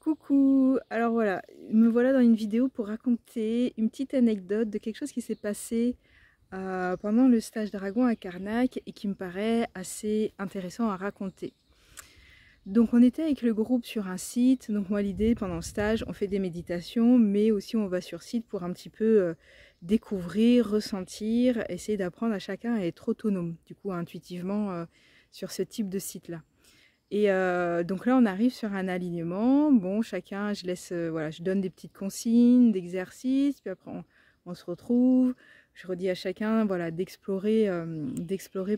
Coucou, alors voilà, me voilà dans une vidéo pour raconter une petite anecdote de quelque chose qui s'est passé pendant le stage dragon à Karnak et qui me paraît assez intéressant à raconter. Donc on était avec le groupe sur un site, donc moi l'idée pendant le stage on fait des méditations mais aussi on va sur site pour un petit peu découvrir, ressentir, essayer d'apprendre à chacun à être autonome du coup intuitivement sur ce type de site là. Et donc là, on arrive sur un alignement. Bon, chacun, je laisse, voilà, je donne des petites consignes, d'exercices, puis après on se retrouve. Je redis à chacun, voilà, d'explorer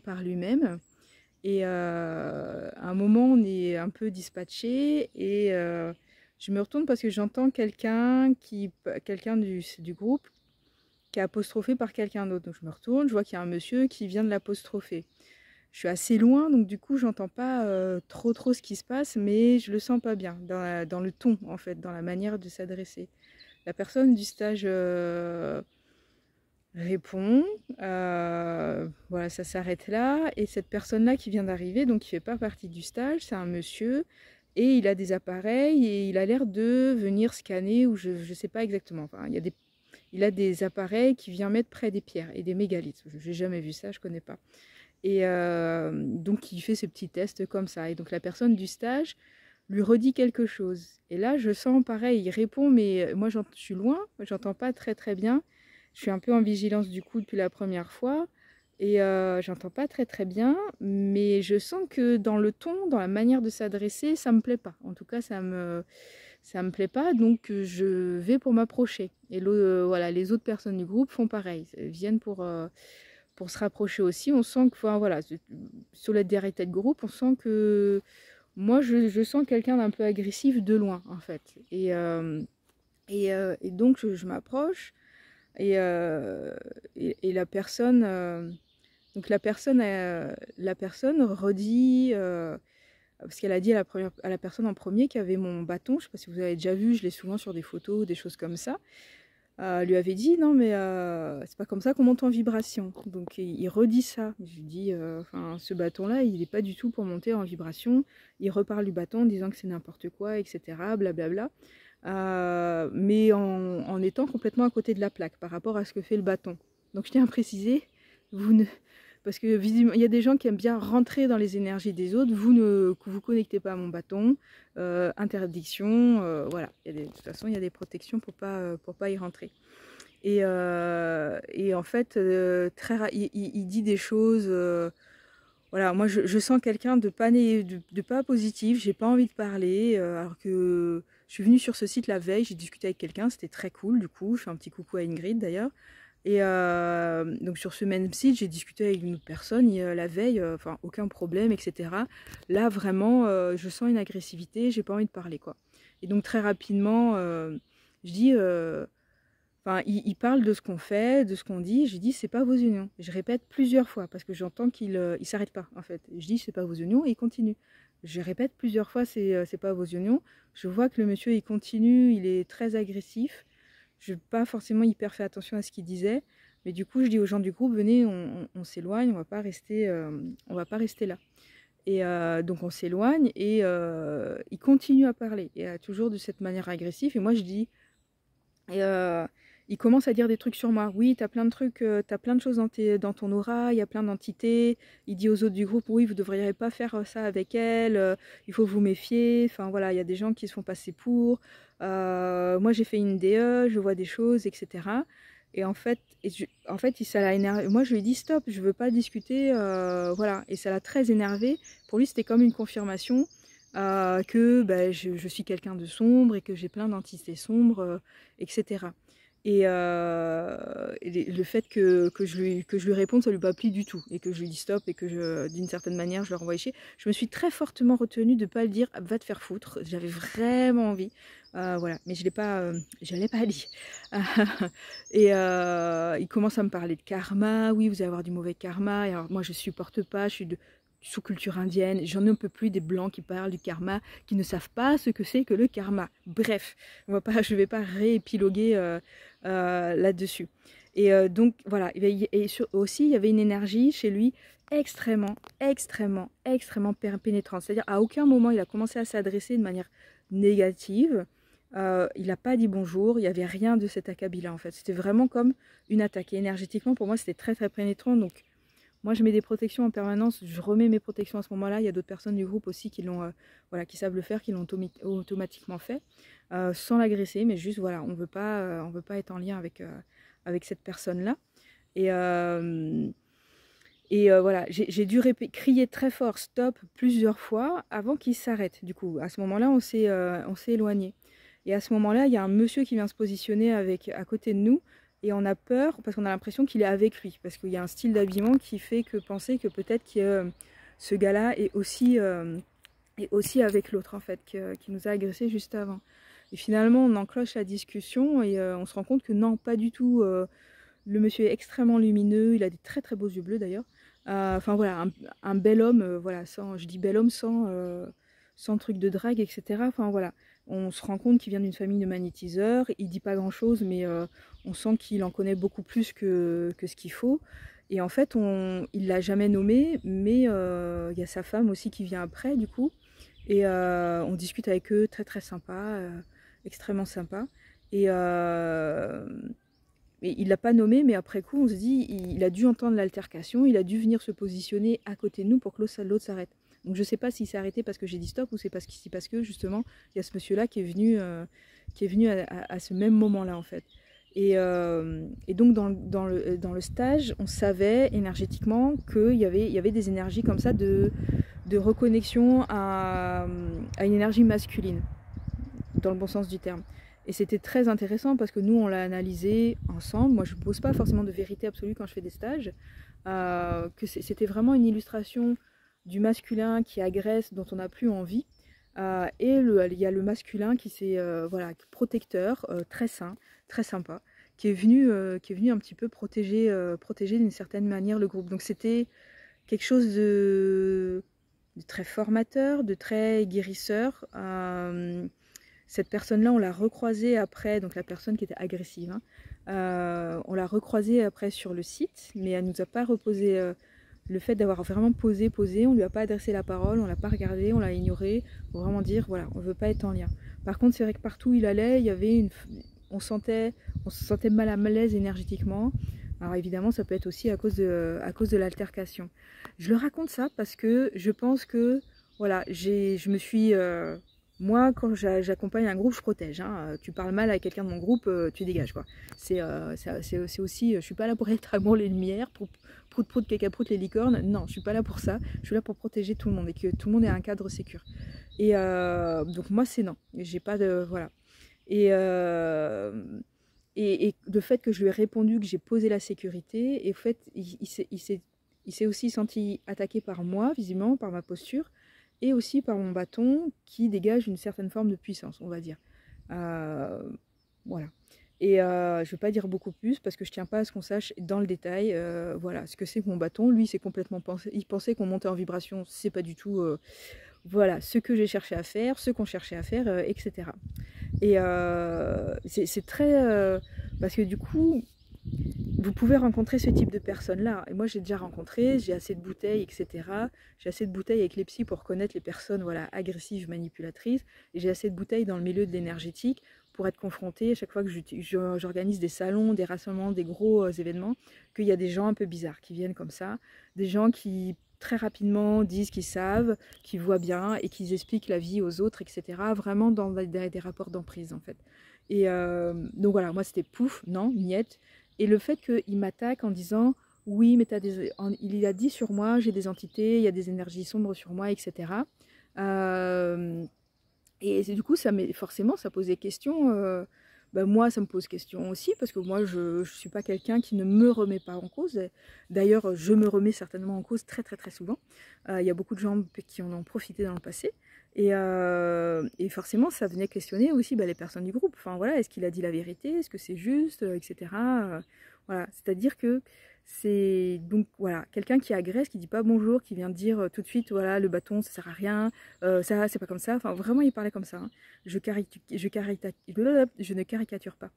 par lui-même. Et à un moment, on est un peu dispatché et je me retourne parce que j'entends quelqu'un du groupe qui est apostrophé par quelqu'un d'autre. Donc je me retourne, je vois qu'il y a un monsieur qui vient de l'apostropher. Je suis assez loin, donc du coup, j'entends pas trop ce qui se passe, mais je le sens pas bien dans le ton, en fait, dans la manière de s'adresser. La personne du stage répond, voilà, ça s'arrête là, et cette personne-là qui vient d'arriver, donc qui fait pas partie du stage, c'est un monsieur, et il a des appareils, et il a l'air de venir scanner, ou je sais pas exactement, enfin, il a des appareils qui vient mettre près des pierres, et des mégalithes. J'ai jamais vu ça, je connais pas. Et donc, il fait ce petit test comme ça. Et donc, la personne du stage lui redit quelque chose. Et là, je sens pareil, il répond, mais moi, je suis loin, j'entends pas très bien. Je suis un peu en vigilance du coup depuis la première fois. Et j'entends pas très bien, mais je sens que dans le ton, dans la manière de s'adresser, ça me plaît pas. En tout cas, ça me plaît pas, donc je vais pour m'approcher. Et voilà, les autres personnes du groupe font pareil, elles viennent pour se rapprocher aussi. On sent que, enfin, voilà, sur la directe de groupe, on sent que moi, je sens quelqu'un d'un peu agressif de loin, en fait. Et donc, je m'approche et la personne, la personne redit, parce qu'elle a dit à la personne en premier qui avait mon bâton, je sais pas si vous avez déjà vu, je l'ai souvent sur des photos, des choses comme ça. Lui avait dit non mais c'est pas comme ça qu'on monte en vibration. Donc il redit ça. Je lui dis enfin ce bâton là il est pas du tout pour monter en vibration. Il reparle du bâton en disant que c'est n'importe quoi, etc. Blablabla. Mais en étant complètement à côté de la plaque par rapport à ce que fait le bâton. Donc je tiens à préciser, vous ne parce que visiblement, il y a des gens qui aiment bien rentrer dans les énergies des autres. Vous ne vous connectez pas à mon bâton. Interdiction. Voilà. De toute façon, il y a des protections pour pas y rentrer. Et en fait, il dit des choses. Voilà, moi, je sens quelqu'un de pas positif. J'ai pas envie de parler. Alors que je suis venue sur ce site la veille. J'ai discuté avec quelqu'un. C'était très cool. Du coup, je fais un petit coucou à Ingrid d'ailleurs. Et donc sur ce même site, j'ai discuté avec une autre personne la veille, enfin aucun problème, etc. Là vraiment, je sens une agressivité, j'ai pas envie de parler quoi. Et donc très rapidement, je dis, enfin il parle de ce qu'on fait, de ce qu'on dit. Je dis c'est pas vos oignons. Je répète plusieurs fois parce que j'entends il s'arrête pas en fait. Je dis c'est pas vos oignons et il continue. Je répète plusieurs fois c'est pas vos oignons. Je vois que le monsieur il continue, il est très agressif. Je n'ai pas forcément hyper fait attention à ce qu'il disait, mais du coup je dis aux gens du groupe venez on s'éloigne, on va pas rester là. Et donc on s'éloigne et il continue à parler et toujours de cette manière agressive et moi je dis et il commence à dire des trucs sur moi. Oui, t'as plein de trucs, t'as plein de choses dans ton aura, il y a plein d'entités. Il dit aux autres du groupe, oui, vous devriez pas faire ça avec elle, il faut vous méfier. Enfin voilà, il y a des gens qui se font passer pour. Moi j'ai fait une DE, je vois des choses, etc. Et en fait, ça l'a énervé. Moi je lui ai dit stop, je veux pas discuter, voilà. Et ça l'a très énervé. Pour lui c'était comme une confirmation. Que bah, je suis quelqu'un de sombre et que j'ai plein d'entités sombres, etc. Et le fait que je lui réponde, ça lui pas plu du tout. Et que je lui dis stop et que d'une certaine manière, je le renvoie chier. Je me suis très fortement retenue de ne pas le dire, va te faire foutre. J'avais vraiment envie. Voilà, mais je l'ai pas dit. Et il commence à me parler de karma. Oui, vous allez avoir du mauvais karma. Et alors, moi, je supporte pas. Je suis de sous-culture indienne. J'en peux plus des blancs qui parlent du karma, qui ne savent pas ce que c'est que le karma. Bref, je vais pas réépiloguer là-dessus. Et donc voilà, aussi il y avait une énergie chez lui extrêmement pénétrante. C'est-à-dire à aucun moment il a commencé à s'adresser de manière négative. Il n'a pas dit bonjour, il n'y avait rien de cet acabit-là en fait. C'était vraiment comme une attaque. Et énergétiquement, pour moi, c'était très très pénétrant. Donc, moi, je mets des protections en permanence. Je remets mes protections à ce moment-là. Il y a d'autres personnes du groupe aussi qui l'ont, voilà, qui savent le faire, qui l'ont automatiquement fait, sans l'agresser. Mais juste, voilà, on veut pas être en lien avec cette personne-là. Et voilà, j'ai dû crier très fort stop plusieurs fois avant qu'il s'arrête. Du coup, à ce moment-là, on s'est éloigné. Et à ce moment-là, il y a un monsieur qui vient se positionner à côté de nous. Et on a peur parce qu'on a l'impression qu'il est avec lui. Parce qu'il y a un style d'habillement qui fait penser que peut-être que ce gars-là est aussi avec l'autre, en fait, qui nous a agressés juste avant. Et finalement, on enclenche la discussion et on se rend compte que non, pas du tout. Le monsieur est extrêmement lumineux. Il a des très très beaux yeux bleus d'ailleurs. Enfin voilà, un bel homme, voilà, je dis bel homme sans truc de drague, etc. Enfin voilà, on se rend compte qu'il vient d'une famille de magnétiseurs, il dit pas grand chose, mais on sent qu'il en connaît beaucoup plus que ce qu'il faut. Et en fait, il l'a jamais nommé, mais il y a sa femme aussi qui vient après, du coup. Et on discute avec eux, très très sympa, extrêmement sympa. Et il l'a pas nommé, mais après coup, on se dit, il a dû entendre l'altercation, il a dû venir se positionner à côté de nous pour que l'autre s'arrête. Donc je sais pas s'il s'est arrêté parce que j'ai dit stop ou c'est parce que justement, il y a ce monsieur-là qui est venu à ce même moment-là en fait. Et donc dans le stage, on savait énergétiquement qu'il y avait des énergies comme ça de reconnexion à une énergie masculine, dans le bon sens du terme. Et c'était très intéressant parce que nous, on l'a analysé ensemble. Moi, je ne pose pas forcément de vérité absolue quand je fais des stages. Que c'était vraiment une illustration du masculin qui agresse, dont on n'a plus envie. Et il y a le masculin qui c'est voilà, protecteur, très sain, très sympa, qui est venu un petit peu protéger d'une certaine manière le groupe. Donc c'était quelque chose de très formateur, de très guérisseur. Cette personne-là, on l'a recroisée après, donc la personne qui était agressive, hein, on l'a recroisée après sur le site, mais elle ne nous a pas reposé le fait d'avoir vraiment posé, on ne lui a pas adressé la parole, on ne l'a pas regardé, on l'a ignoré, pour vraiment dire, voilà, on ne veut pas être en lien. Par contre, c'est vrai que partout où il allait, il y avait on se sentait mal à l'aise énergétiquement. Alors évidemment, ça peut être aussi à cause de l'altercation. Je le raconte ça parce que je pense que, voilà, je me suis... moi, quand j'accompagne un groupe, je protège. Hein. Tu parles mal à quelqu'un de mon groupe, tu dégages, quoi. C'est aussi... Je suis pas là pour être amour les lumières, pour prout cacaprout les licornes. Non, je suis pas là pour ça. Je suis là pour protéger tout le monde et que tout le monde ait un cadre sécure. Et donc moi, c'est non. J'ai pas de... Voilà. Et le fait que je lui ai répondu, que j'ai posé la sécurité, et en fait, il s'est aussi senti attaqué par moi, visiblement, par ma posture, et aussi par mon bâton qui dégage une certaine forme de puissance, on va dire. Voilà. Et je ne vais pas dire beaucoup plus parce que je ne tiens pas à ce qu'on sache dans le détail voilà, ce que c'est que mon bâton. Lui, c'est complètement pensé. Il pensait qu'on montait en vibration, c'est pas du tout voilà, ce que j'ai cherché à faire, ce qu'on cherchait à faire, etc. Et c'est très... parce que du coup, vous pouvez rencontrer ce type de personnes-là. Et moi, j'ai déjà rencontré, j'ai assez de bouteilles, etc. J'ai assez de bouteilles avec les psys pour connaître les personnes voilà, agressives, manipulatrices. Et j'ai assez de bouteilles dans le milieu de l'énergétique pour être confrontée à chaque fois que j'organise des salons, des rassemblements, des gros événements, qu'il y a des gens un peu bizarres qui viennent comme ça. Des gens qui, très rapidement, disent qu'ils savent, qu'ils voient bien et qu'ils expliquent la vie aux autres, etc. Vraiment dans des rapports d'emprise, en fait. Et donc voilà, moi, c'était pouf, non, niette. Et le fait qu'il m'attaque en disant « Oui, mais il a dit sur moi, j'ai des entités, il y a des énergies sombres sur moi, etc. » Et du coup, forcément, ça pose des questions. Ben moi, ça me pose question aussi, parce que moi, je ne suis pas quelqu'un qui ne me remet pas en cause. D'ailleurs, je me remets certainement en cause très, très, très souvent. Il y a beaucoup de gens qui en ont profité dans le passé. Et forcément, ça venait questionner aussi les personnes du groupe. Enfin, voilà, est-ce qu'il a dit la vérité? Est-ce que c'est juste? Etc. Voilà, c'est-à-dire que c'est donc voilà, quelqu'un qui agresse, qui dit pas bonjour, qui vient dire tout de suite voilà, le bâton ça sert à rien, ça c'est pas comme ça. Enfin, vraiment, il parlait comme ça. Hein. Je ne caricature pas.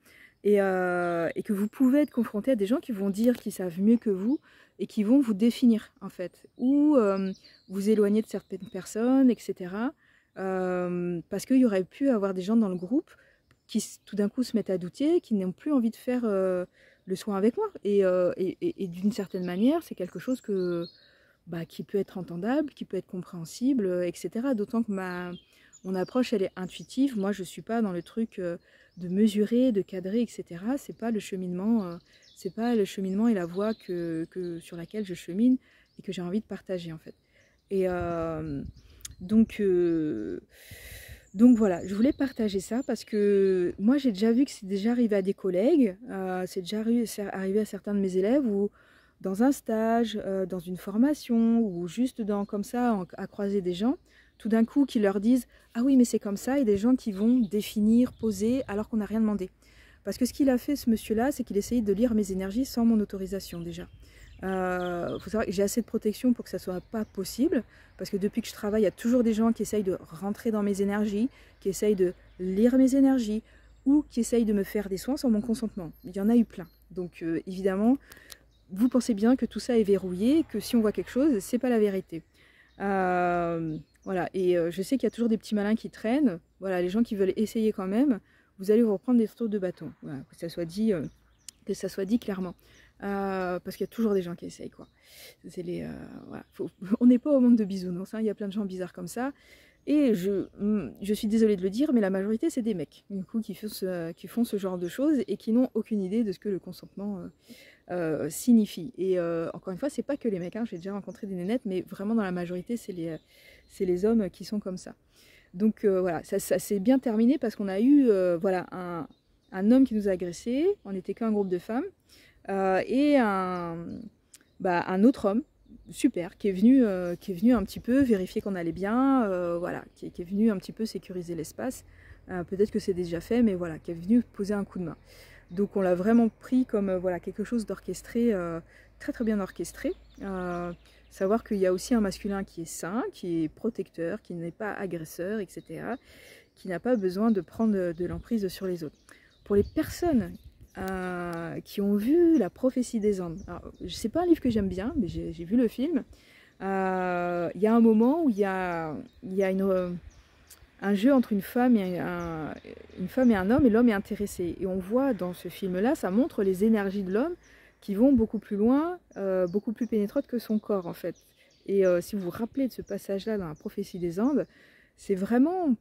Et que vous pouvez être confronté à des gens qui vont dire qu'ils savent mieux que vous et qui vont vous définir en fait, ou vous éloigner de certaines personnes, etc. parce qu'il y aurait pu avoir des gens dans le groupe qui tout d'un coup se mettent à douter, qui n'ont plus envie de faire le soin avec moi. Et d'une certaine manière, c'est quelque chose qui peut être entendable, qui peut être compréhensible, etc. D'autant que mon approche, elle est intuitive. Moi, je ne suis pas dans le truc de mesurer, de cadrer, etc. C'est pas le cheminement, et la voie sur laquelle je chemine et que j'ai envie de partager, en fait. Et donc voilà, je voulais partager ça parce que moi j'ai déjà vu que c'est déjà arrivé à des collègues, c'est déjà arrivé à certains de mes élèves ou dans un stage, dans une formation ou juste comme ça à croiser des gens, tout d'un coup qui leur disent « Ah oui mais c'est comme ça » et des gens qui vont définir, poser alors qu'on n'a rien demandé. Parce que ce qu'il a fait ce monsieur-là, c'est qu'il essayait de lire mes énergies sans mon autorisation déjà. Faut savoir que j'ai assez de protection pour que ça soit pas possible, parce que depuis que je travaille, il y a toujours des gens qui essayent de rentrer dans mes énergies, qui essayent de lire mes énergies, ou qui essayent de me faire des soins sans mon consentement. Il y en a eu plein. Donc évidemment, vous pensez bien que tout ça est verrouillé, que si on voit quelque chose, c'est pas la vérité. Voilà, et je sais qu'il y a toujours des petits malins qui traînent. Voilà, les gens qui veulent essayer quand même, vous allez vous reprendre des tours de bâton. Voilà, que ça soit dit clairement. Parce qu'il y a toujours des gens qui essayent, quoi. Voilà. On n'est pas au monde de bisounours, hein. Il y a plein de gens bizarres comme ça. Et je suis désolée de le dire, mais la majorité, c'est des mecs, du coup, qui font ce genre de choses et qui n'ont aucune idée de ce que le consentement signifie. Et encore une fois, c'est pas que les mecs, hein. J'ai déjà rencontré des nénettes, mais vraiment dans la majorité, c'est les hommes qui sont comme ça. Donc voilà, ça s'est bien terminé parce qu'on a eu voilà, un homme qui nous a agressés, on n'était qu'un groupe de femmes, et un autre homme, super, qui est venu un petit peu vérifier qu'on allait bien, voilà, qui est venu un petit peu sécuriser l'espace. Peut-être que c'est déjà fait, mais voilà, qui est venu poser un coup de main. Donc on l'a vraiment pris comme voilà, quelque chose d'orchestré, très très bien orchestré. Savoir qu'il y a aussi un masculin qui est sain, qui est protecteur, qui n'est pas agresseur, etc., qui n'a pas besoin de prendre de l'emprise sur les autres. Pour les personnes qui ont vu La prophétie des Andes, c'est pas un livre que j'aime bien, mais j'ai vu le film, il y a un moment où il y a un jeu entre une femme et un homme, et l'homme est intéressé. Et on voit dans ce film-là, ça montre les énergies de l'homme qui vont beaucoup plus loin, beaucoup plus pénétrantes que son corps, en fait. Et si vous vous rappelez de ce passage-là dans La prophétie des Andes, c'est vraiment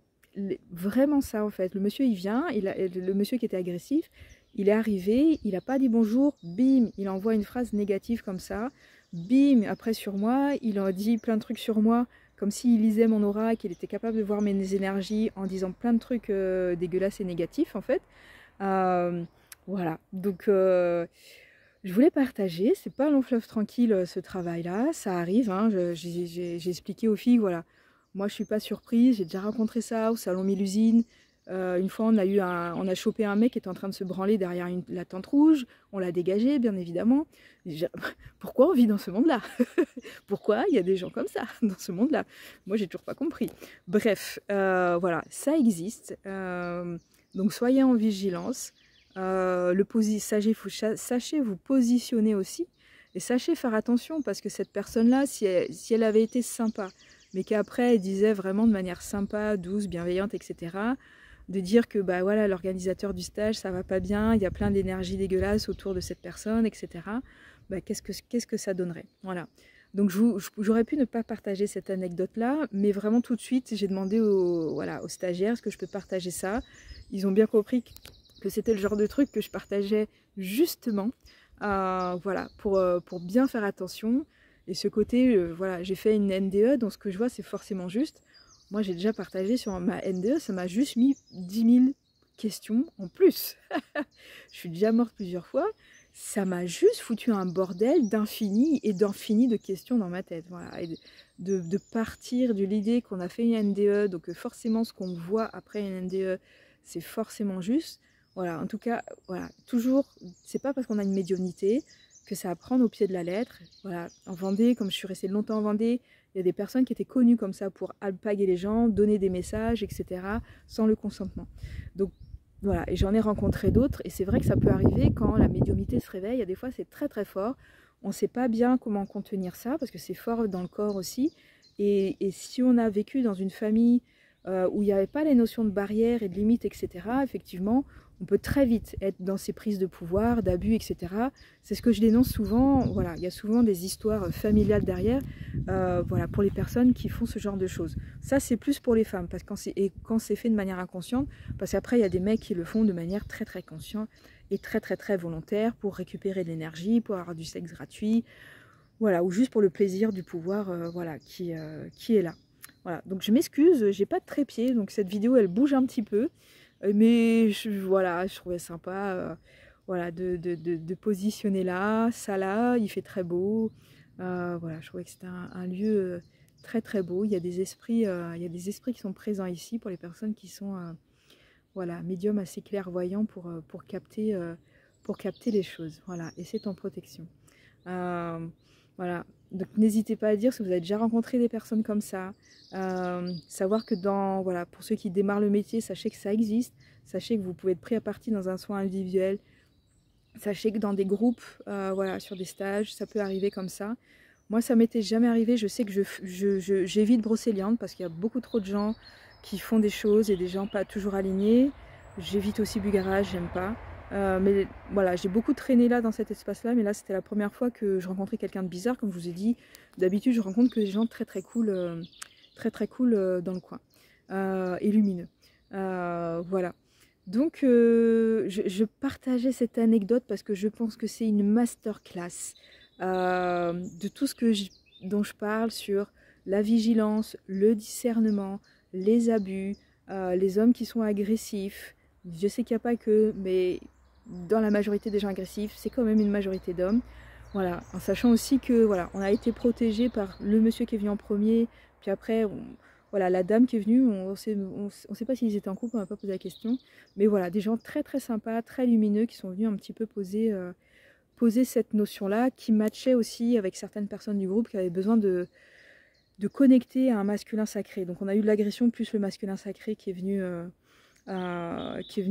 ça, en fait. Le monsieur, il vient, le monsieur qui était agressif, il est arrivé, il n'a pas dit bonjour, bim, il envoie une phrase négative comme ça, bim, après sur moi, il a dit plein de trucs sur moi, comme s'il lisait mon aura, qu'il était capable de voir mes énergies en disant plein de trucs dégueulasses et négatifs, en fait. Voilà, donc je voulais partager, c'est pas un long fleuve tranquille ce travail-là, ça arrive, hein, j'ai expliqué aux filles, voilà, moi je suis pas surprise, j'ai déjà rencontré ça au salon Mélusine. Une fois on a chopé un mec qui était en train de se branler derrière la tente rouge, on l'a dégagé bien évidemment. Pourquoi on vit dans ce monde-là? Pourquoi il y a des gens comme ça dans ce monde-là? Moi j'ai toujours pas compris. Bref, voilà, ça existe, donc soyez en vigilance. Sachez vous positionner aussi et sachez faire attention parce que cette personne-là, si elle avait été sympa, mais qu'après elle disait vraiment de manière sympa, douce, bienveillante, etc., de dire que bah voilà, l'organisateur du stage ça va pas bien, il y a plein d'énergie dégueulasse autour de cette personne, etc., bah, qu'est-ce que ça donnerait? Voilà. Donc j'aurais pu ne pas partager cette anecdote-là, mais vraiment tout de suite j'ai demandé aux stagiaires est-ce que je peux partager ça. Ils ont bien compris que c'était le genre de truc que je partageais justement, voilà, pour bien faire attention. Et ce côté, voilà, j'ai fait une NDE, donc ce que je vois c'est forcément juste. Moi j'ai déjà partagé sur ma NDE, ça m'a juste mis 10 000 questions en plus. Je suis déjà morte plusieurs fois. Ça m'a juste foutu un bordel d'infini et d'infini de questions dans ma tête. Voilà. Et de partir de l'idée qu'on a fait une NDE, donc forcément ce qu'on voit après une NDE, c'est forcément juste. Voilà, en tout cas, voilà, toujours, c'est pas parce qu'on a une médiumnité que ça va prendre au pied de la lettre. Voilà, en Vendée, comme je suis restée longtemps en Vendée, il y a des personnes qui étaient connues comme ça pour alpaguer les gens, donner des messages, etc., sans le consentement. Donc, voilà, et j'en ai rencontré d'autres, et c'est vrai que ça peut arriver quand la médiumnité se réveille, il y a des fois c'est très très fort, on ne sait pas bien comment contenir ça, parce que c'est fort dans le corps aussi, et si on a vécu dans une famille où il n'y avait pas les notions de barrière et de limite, etc., effectivement, on peut très vite être dans ces prises de pouvoir, d'abus, etc. C'est ce que je dénonce souvent. Voilà, il y a souvent des histoires familiales derrière, voilà, pour les personnes qui font ce genre de choses. Ça, c'est plus pour les femmes, parce que quand c'est fait de manière inconsciente, parce qu'après, il y a des mecs qui le font de manière très très consciente et très très très volontaire pour récupérer de l'énergie, pour avoir du sexe gratuit, voilà, ou juste pour le plaisir du pouvoir, voilà, qui est là. Voilà, donc je m'excuse, j'ai pas de trépied, donc cette vidéo elle bouge un petit peu, mais voilà, je trouvais sympa, voilà, de positionner là, ça là, il fait très beau, voilà, je trouvais que c'était un lieu très très beau. Il y a des esprits, qui sont présents ici pour les personnes qui sont, voilà, médiums assez clairvoyants pour capter les choses, voilà, et c'est en protection. Voilà, donc n'hésitez pas à dire si vous avez déjà rencontré des personnes comme ça. Savoir que voilà, pour ceux qui démarrent le métier, sachez que ça existe. Sachez que vous pouvez être pris à partie dans un soin individuel. Sachez que dans des groupes, voilà, sur des stages, ça peut arriver comme ça. Moi, ça m'était jamais arrivé. Je sais que j'évite Brocéliande parce qu'il y a beaucoup trop de gens qui font des choses et des gens pas toujours alignés. J'évite aussi Bugarage, j'aime pas. Mais voilà, j'ai beaucoup traîné là dans cet espace-là, mais là c'était la première fois que je rencontrais quelqu'un de bizarre, comme je vous ai dit. D'habitude, je rencontre que des gens très très cool, dans le coin et lumineux. Voilà. Donc, je partageais cette anecdote parce que je pense que c'est une masterclass de tout ce dont je parle sur la vigilance, le discernement, les abus, les hommes qui sont agressifs. Je sais qu'il n'y a pas que, mais dans la majorité des gens agressifs, c'est quand même une majorité d'hommes. Voilà, en sachant aussi que voilà, on a été protégé par le monsieur qui est venu en premier, puis après, voilà, la dame qui est venue, on sait pas s'ils étaient en couple, on n'a pas posé la question, mais voilà, des gens très très sympas, très lumineux, qui sont venus un petit peu poser cette notion-là, qui matchait aussi avec certaines personnes du groupe qui avaient besoin de connecter à un masculin sacré. Donc on a eu de l'agression plus le masculin sacré qui est venu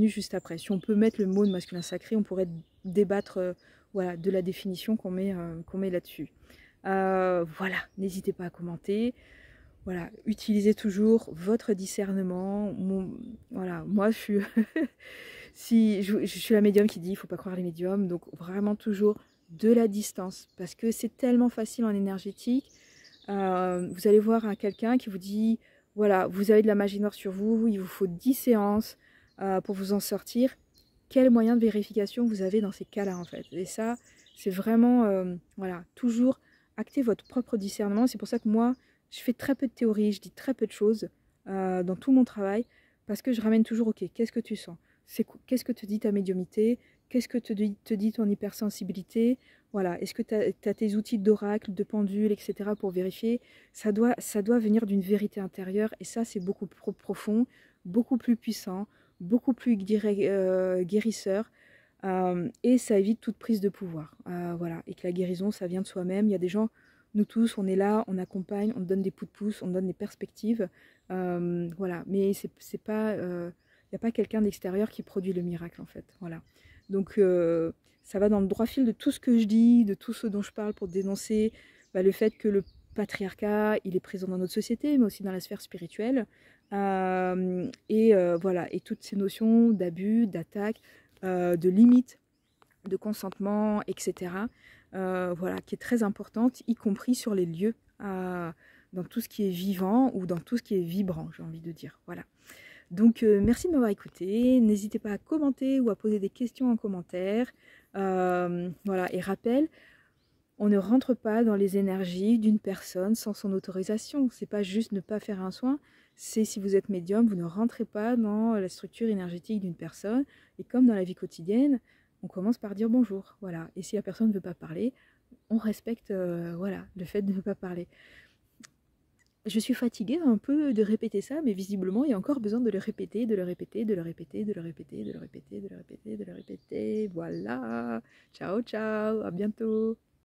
juste après. Si on peut mettre le mot de masculin sacré, on pourrait débattre voilà, de la définition qu'on met là-dessus. Voilà, n'hésitez pas à commenter. Voilà, utilisez toujours votre discernement. Voilà, moi je suis, je suis la médium qui dit il ne faut pas croire les médiums, donc vraiment toujours de la distance, parce que c'est tellement facile en énergétique. Vous allez voir quelqu'un qui vous dit voilà, vous avez de la magie noire sur vous, il vous faut 10 séances pour vous en sortir. Quel moyen de vérification vous avez dans ces cas-là en fait? Et ça, c'est vraiment, voilà, toujours acter votre propre discernement. C'est pour ça que moi, je fais très peu de théorie, je dis très peu de choses dans tout mon travail, parce que je ramène toujours, ok, qu'est-ce que tu sens? Qu'est-ce que te dit ta médiumité? Qu'est-ce que te dit ton hypersensibilité? Voilà, est-ce que tu as tes outils d'oracle, de pendule, etc. pour vérifier? Ça doit venir d'une vérité intérieure, et ça, c'est beaucoup plus profond, beaucoup plus puissant, beaucoup plus guérisseur, et ça évite toute prise de pouvoir. Voilà, et que la guérison, ça vient de soi-même. Il y a des gens, nous tous, on est là, on accompagne, on donne des coups de pouce, on donne des perspectives, voilà, mais c'est pas, il n'y a pas quelqu'un d'extérieur qui produit le miracle en fait. Voilà. Donc ça va dans le droit fil de tout ce que je dis, de tout ce dont je parle pour dénoncer le fait que le patriarcat, il est présent dans notre société, mais aussi dans la sphère spirituelle. Voilà, et toutes ces notions d'abus, d'attaque, de limites, de consentement, etc. Voilà, qui est très importante, y compris sur les lieux, dans tout ce qui est vivant ou dans tout ce qui est vibrant, j'ai envie de dire. Voilà. Donc merci de m'avoir écouté, n'hésitez pas à commenter ou à poser des questions en commentaire. Voilà, et rappel, on ne rentre pas dans les énergies d'une personne sans son autorisation. C'est pas juste ne pas faire un soin, c'est si vous êtes médium, vous ne rentrez pas dans la structure énergétique d'une personne. Et comme dans la vie quotidienne, on commence par dire bonjour. Voilà. Et si la personne ne veut pas parler, on respecte voilà, le fait de ne pas parler. Je suis fatiguée un peu de répéter ça, mais visiblement, il y a encore besoin de le répéter, de le répéter, de le répéter, de le répéter, de le répéter, de le répéter, de le répéter. Voilà. Ciao, ciao. À bientôt.